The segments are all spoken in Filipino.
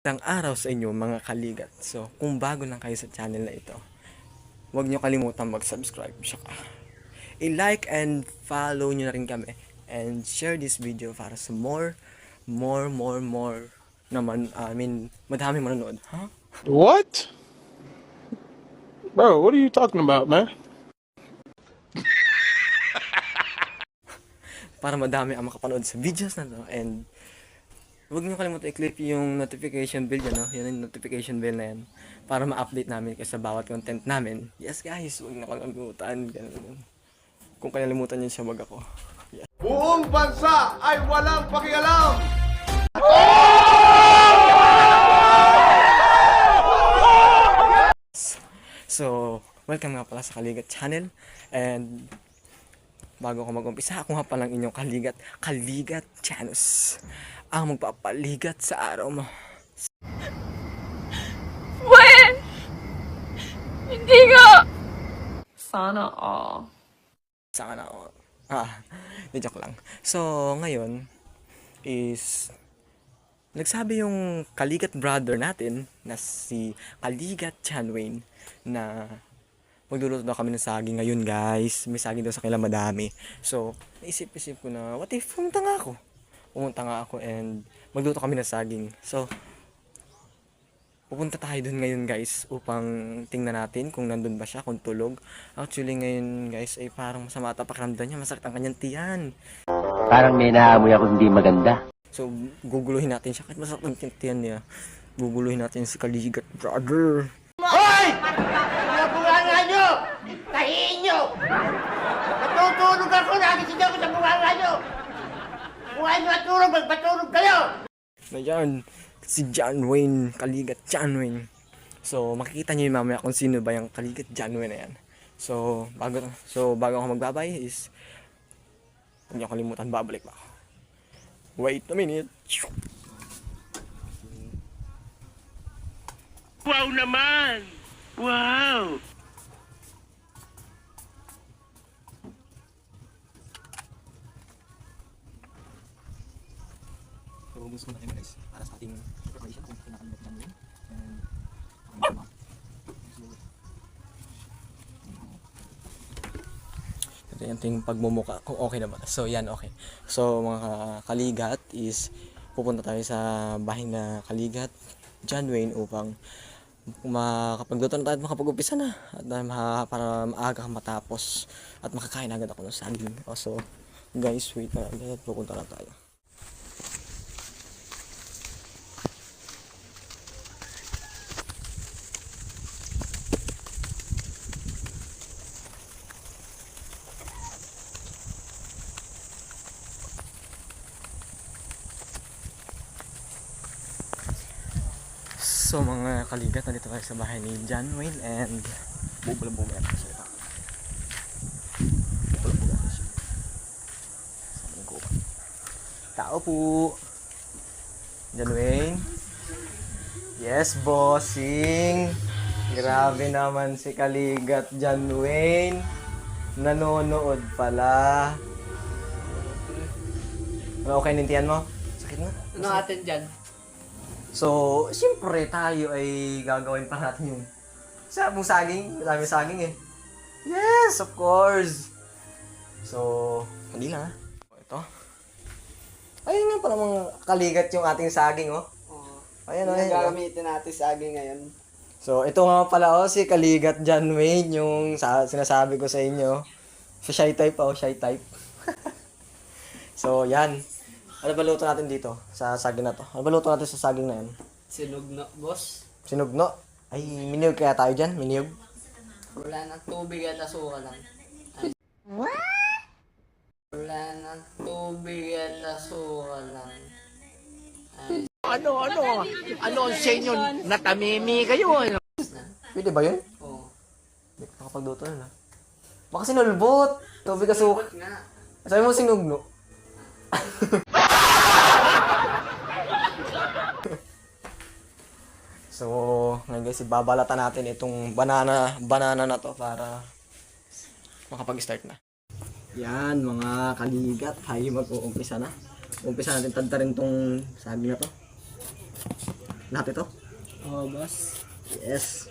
Magandang araw sa inyo mga kaligat. So, kung bago lang kayo sa channel na ito, huwag nyo kalimutan mag-subscribe. Saka i-like and follow nyo na rin kami. And share this video para sa more naman, madami manonood. Huh? What? Bro, what are you talking about, man? Para madami ang makapanood sa videos na to. And huwag nyo kalimutan i-click yung notification bell yan, no? Yan yung notification bell na yan. Para ma-update namin kayo sa bawat content namin. Yes guys, huwag na kalimutan. Ganun. Kung kalimutan nyo siya, wag ako. Yes. Buong bansa ay walang pakialam! So, welcome nga pala sa Kaligat Channel. And bago ako mag-umpisa, ako nga palang inyong Kaligat Janus, ang magpapaligat sa araw mo. When? Hindi nga! Sana all. Sana ako. Joke lang. So, ngayon is nagsabi yung Kaligat brother natin na si Kaligat Chanwayne na magluluto daw kami ng saging ngayon guys. May saging daw sa kanila madami. So, naisip-isip ko na what if pumunta nga ako and magluto kami ng saging. So, pupunta tayo dun ngayon guys upang tingnan natin kung nandun ba siya, kung tulog. Actually ngayon guys ay parang masama ata pakiramdam niya, masakit ang kanyang tiyan. Parang may naamoy ako hindi maganda. So guguluhin natin siya kahit masakit ang tiyan niya. Guguluhin natin si Kaligat brother. Hoy! Mga bunganga nyo! Tahiin nyo! Natutulog ako! Nagising ako sa bunganga nyo! Kung ano matulog, magpatulog kayo! Na yan, si John Wayne, Kaligat John Wayne. So makikita niyo mamaya kung sino ba yung Kaligat John Wayne na yan. So bago ako magbabay is huwag niyo kalimutan, babalik pa ako. Wait a minute. Wow naman! Wow! So gusto na kayo guys para sa ating preparation kung kinakalimutan namin. Ito yung ating pagmumuka kung okay naman. So yan, okay. So mga kaligat is pupunta tayo sa bahay na Kaligat John Wayne upang makapagluto na tayo at makapag-upisa na at para maaga matapos at makakain agad ako ng saging. So guys, wait na agad, pupunta na tayo. So mga kaligat, nandito tayo sa bahay ni John Wayne and bubula-bula yan siya. Bubula-bula yan siya. Sabi ko. Tao po! John Wayne? Yes, bossing! Grabe naman si Kaligat John Wayne. Nanonood pala. Okay, nintihan mo? Sakit na? Ano atin dyan? So, siyempre tayo ay gagawin pa natin yung sabong saging. Madami saging eh. Yes, of course. So, hindi na. Ito. Ayun nga pala mga kaligat yung ating saging, oh. Ayan, oh. Gagamitin natin saging ngayon. So, ito nga pala, oh, si Kaligat John Wayne, yung sinasabi ko sa inyo. Sa shy type, oh, shy type. So, yan. Ano ba luto natin dito sa saging na to? Ano ba luto natin sa saging na yan? Sinugno, boss. Sinugno? Ay, miniyog kaya tayo dyan? Miniyog? Wala ng tubig at asukal lang. What? Wala ng tubig at asukal lang. Ano ang sa inyo? Natamimi kayo, ano? Pwede ba yun? Oo. Hindi ko nakapagluto na. Baka sinulbot. Tubig asukal. Ba't nga? Sabi mo sinugno. So, ngayon guys, ibabalatan natin itong banana na to para makapag-start na. Yan, mga kaligat, tayo mag-uumpisa na. Umpisa natin tadtarin tong saging na to. Lahat ito? Oo, boss. Yes.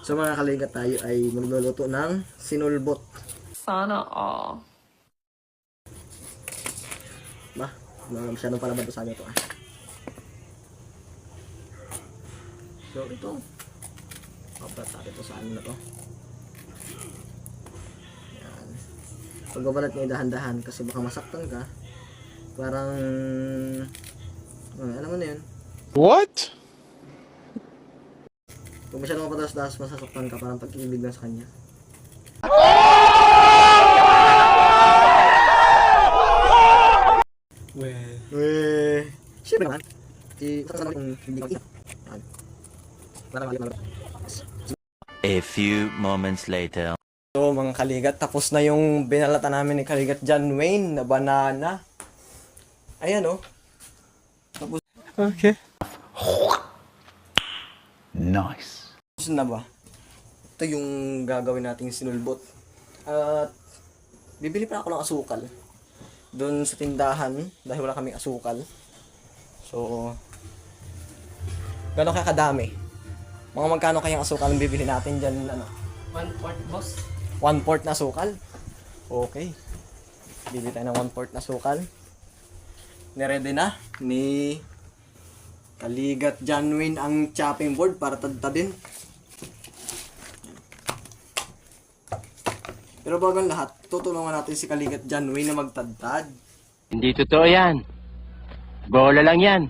So mga kaligat, tayo ay magluluto ng sinulbot. Sana all. Ba? Masyadong palabad sa akin ito ah. So ito. Kapag natin ito sa ano na to. Yan. Pagbabalat niya dahan-dahan kasi baka masaktan ka. Parang alam mo na yun. What? Kung masyadong mapadalas-dalas, masasaktan ka, parang pag-ibig lang sa kanya. Weh. Siyempre naman. Saksan naman kung hindi ka mag-ibig. A few moments later. So mga kaligat, tapos na yung binalata namin ni Kaligat John Wayne na banana. Ayan oh. Tapos Okay. Nice. na ba? Ito yung gagawin nating sinulbot. At bibili pa ako ng asukal doon sa tindahan dahil wala kaming asukal. So gano'n kaya kadami? Mga magkano kayang asukal ang bibili natin dyan? Ano? 1/4, boss. 1/4 na asukal? Okay. Bibili tayo ng 1/4 na asukal. Niready na ni Kaligat John Wayne ang chopping board para tadtadin. Pero bago ang lahat, tutulungan natin si Kaligat John Wayne na magtadtad. Hindi totoo yan. Bola lang yan.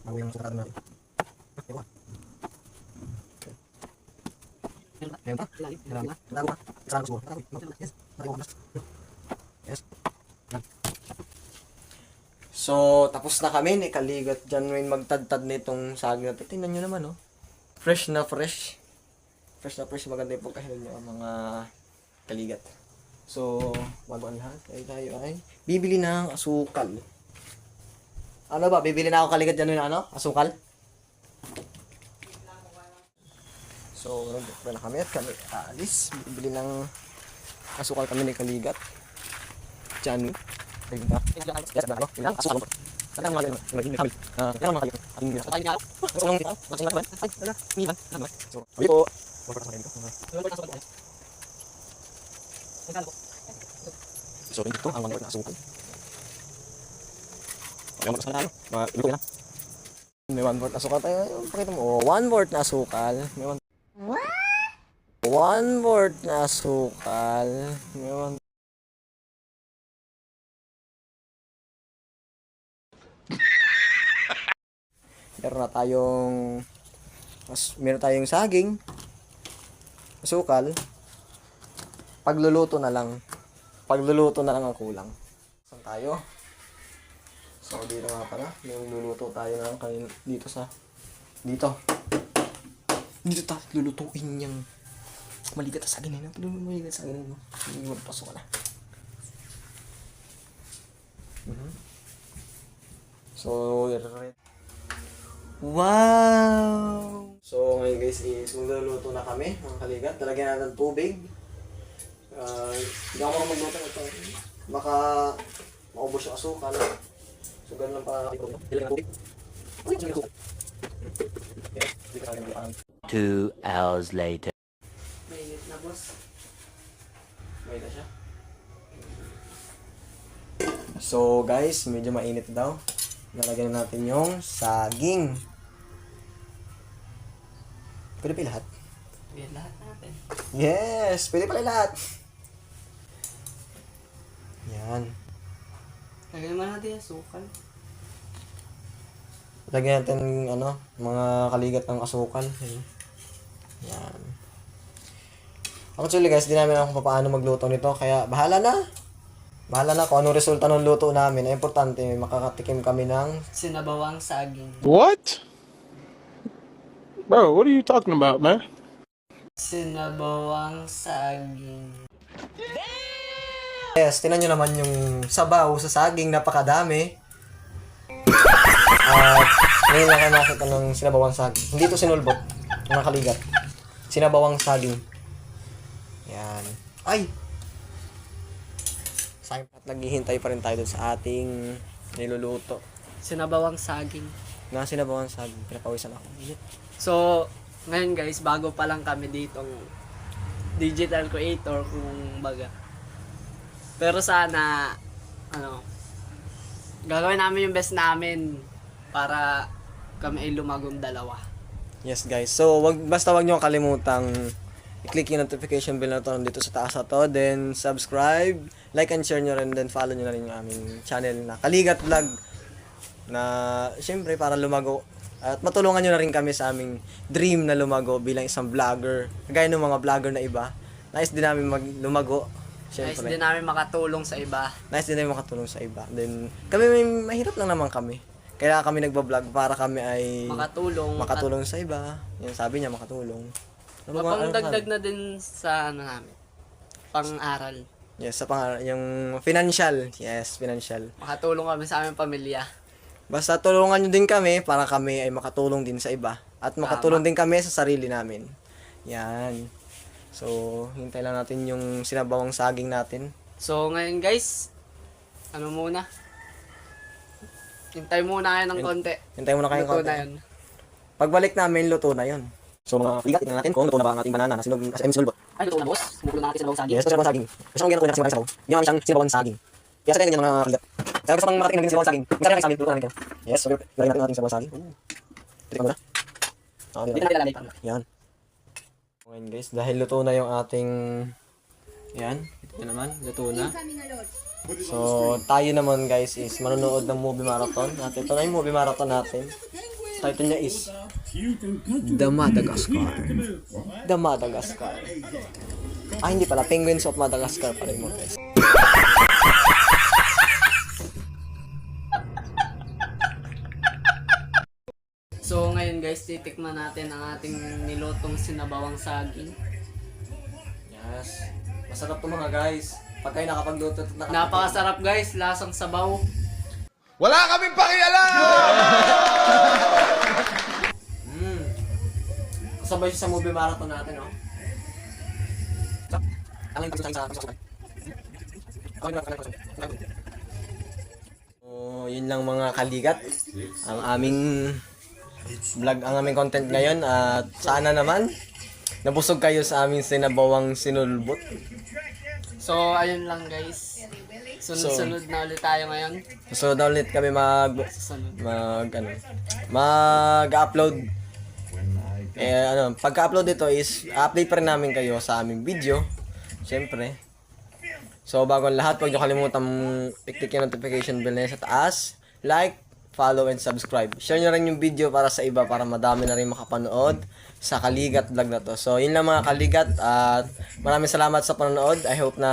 Bago yung sukat natin. So, tapos na kami ni Kaligat John Wayne magtadtad nitong saging na ito. Tingnan nyo naman, oh. Fresh na fresh. Fresh na fresh. Maganda yung pagkahilan nyo, mga kaligat. So, bago ang lahat, tayo ay bibili ng asukal. Ano ba? Bibili na ako Kaligat John Wayne na ano? Asukal? So, nandito na kami at kami alis. Bibili ng asukal kami ni Kaligat John Wayne. Ayun ba? Yes, ba? Ilang asukal mo? Saan ang mga ganun? Magiging kami. Ilang mga kaligat? Ating ginagawa. Ating ginagawa? So, anong ginagawa? Maksing ginagawa? Ay, wala. Miban. Ano ba? So, ayun po. So, ito ang 1/4 na asukal. Okay, ang asukal na tayo. Iluto na. May 1/4 na asukal tayo. Pakita mo. Oh, 1/4 na asukal. May 1/4 na asukal. May 1/4. Meron tayong saging, asukal, pagluluto na lang ang kulang. Saan tayo? So dito nga pala, yung luluto tayo ng dito tayo lulutuin yung maligat sa saging na yun. Maligat sa saging na yun. Hindi magpasok ka na. So, wow! So, ngayon guys is magluluto na kami mga kaligat. Talagyan natin ng tubig. Hindi ako magluto ito. Baka maubos yung asukal. So, ganun lang pa. Ilang tubig. 2 hours later. Mainit na, boss. May na siya. So, guys, medyo mainit daw. Lalagyan natin yung saging. Pwede pa lahat? Pwede lahat natin. Yes! Pwede pala lahat! Yan. Lagyan naman natin yung asukal. Lagyan natin mga kaligat ng asukal. Yan. Actually guys, di namin alam kung paano magluto nito. Kaya bahala na. Bahala na kung anong resulta ng luto namin. Ang importante, makakatikim kami ng Sinabawang saging. What? Bro, what are you talking about, man? Sinabawang saging. yes, tinan nyo naman yung sabaw sa saging, napakadami. At ngayon lang kayo makakita ng sinabawang saging. Hindi ito sinulbot, mga kaligat. Sinabawang saging. Yan. Ay! Sayang pa. naghihintay pa rin tayo dun sa ating niluluto. Sinabawang saging. Na sinabawan sa pinapawisan ako. So, ngayon guys, bago pa lang kami ditong digital creator kung baga. Pero sana, gagawin namin yung best namin para kami ay lumagong dalawa. Yes guys. So, basta wag niyo kalimutang i-click yung notification bell na to dito sa taas na to. Then, subscribe, like and share nyo rin. Then, follow nyo na rin yung aming channel na Kaligat Vlog. Na, syempre, para lumago. At matulungan nyo na rin kami sa aming dream na lumago bilang isang vlogger. Kagaya ng mga vlogger na iba. Nice din namin lumago. Nice Syempre. din namin makatulong sa iba. Nice din namin makatulong sa iba. Then, kami mahirap lang naman kami. Kaya kami nagbablog para kami ay makatulong sa iba. Yan sabi niya, makatulong. Mapangdagdag na din sa namin. Pang-aral. Yes, sa yung financial. Yes, financial. Makatulong kami sa aming pamilya. Basta tulungan nyo din kami para kami ay makatulong din sa iba. At makatulong din kami sa sarili namin. Yan. So, hintay lang natin yung sinabawang saging natin. So, ngayon guys, muna? Hintay muna kayo ng konti. Hintay muna kayong Luto konti. na yun. Pagbalik namin, luto na yun. So, mga ligat, tingnan natin kung luto na ba ang ating banana na sinulbot. Ay, luto na boss. Buklo na natin sinabawang saging. Yes, ito sinabawang saging. Gusto kong ginagawa natin sinabawang sabaw. Yung ang isang sinabawang saging. Kaya sa tayo ganyan mga ligat. Kaya gusto pang marating ng sinabawang saging. Yung sarili sa amin, luto namin. Yes, so lagyan natin ang ating sinabawang saging. Titikman mo na. Hindi natin lalalitan. Yan. Ngayon guys, dahil luto na yung ating... Yan, ito na naman, luto na. So, tayo naman guys is manonood ng movie marathon. At ito na yung movie marathon natin. Title niya is The Madagascar. The Madagascar. Ah, hindi pala. Penguins of Madagascar pala yung guys. So, ngayon guys, titikman natin ang ating nilotong sinabawang saging. Yes. Masarap to mga guys. Pag kayo nakapagluto at Napakasarap guys, lasang sabaw. Wala kaming pakialam! Kasabay siya sa movie marathon natin, no? Ang yung pagsasabi sa pagsasabi. So, yun lang mga kaligat. Ang aming vlog, ang aming content ngayon. At sana naman, nabusog kayo sa aming sinabawang sinulbot. So, ayun lang guys. Sunod-sunod na ulit tayo ngayon. So, na ulit kami Susunod. mag-upload. Pagka-upload dito is update pa rin namin kayo sa aming video. Siyempre. So, bago ang lahat, huwag nyo kalimutan i-click yung notification bell na yun sa taas. Like, follow, and subscribe. Share nyo rin yung video para sa iba para madami na rin makapanood sa Kaligat Vlog na to. So, yun lang mga Kaligat at maraming salamat sa panonood. I hope na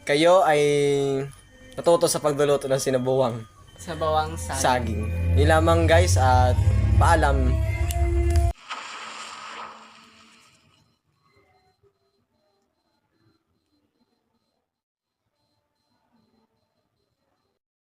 kayo ay natuto sa pagluluto ng sinabawang Sabawang saging. saging. Yun lamang guys at paalam.